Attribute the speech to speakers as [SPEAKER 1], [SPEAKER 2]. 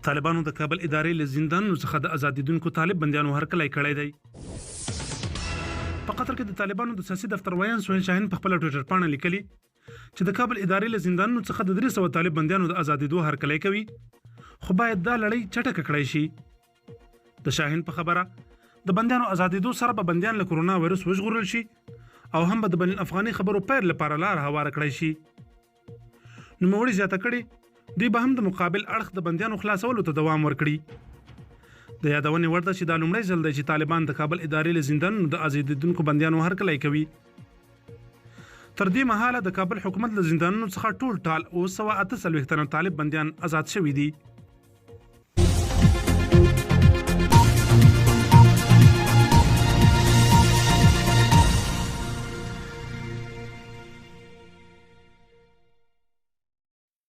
[SPEAKER 1] طالبانو د کابل ادارې له زندانونو څخه د آزادیدونکو طالب بندیانو هرکلی کړی دی. په قطر کې د طالبانو د سیاسي دفتر ویان سهیل شاهین په خپل ټوئیټر باندې لیکلي چې د کابل ادارې له زندانونو څخه د 300 طالب بندیانو د آزادیدو هرکلی کوي، خو باید دا لړۍ چټکه کړای شي. د شاهین په خبره د بندیانو آزادیدو سره به بندیان له کورونا وایرس وژغورل شي او هم به د بین الافغاني خبرو پیل لپاره لار هواره کړی شي. نوموړي زیاته کړې دوی به هم د مقابل اړخ د بندیانو خلاصولو ته دوام ورکړي. د یادونې وړ ده چې دا لومړی ځل دی چې طالبان د کابل ادارې له زندانونو د آزادیدونکو بندیانو هرکلی کوي. تر دې مهاله د کابل حکومت له زندانونو څخه ټول 948 طالب بندیان آزاد شوي دي.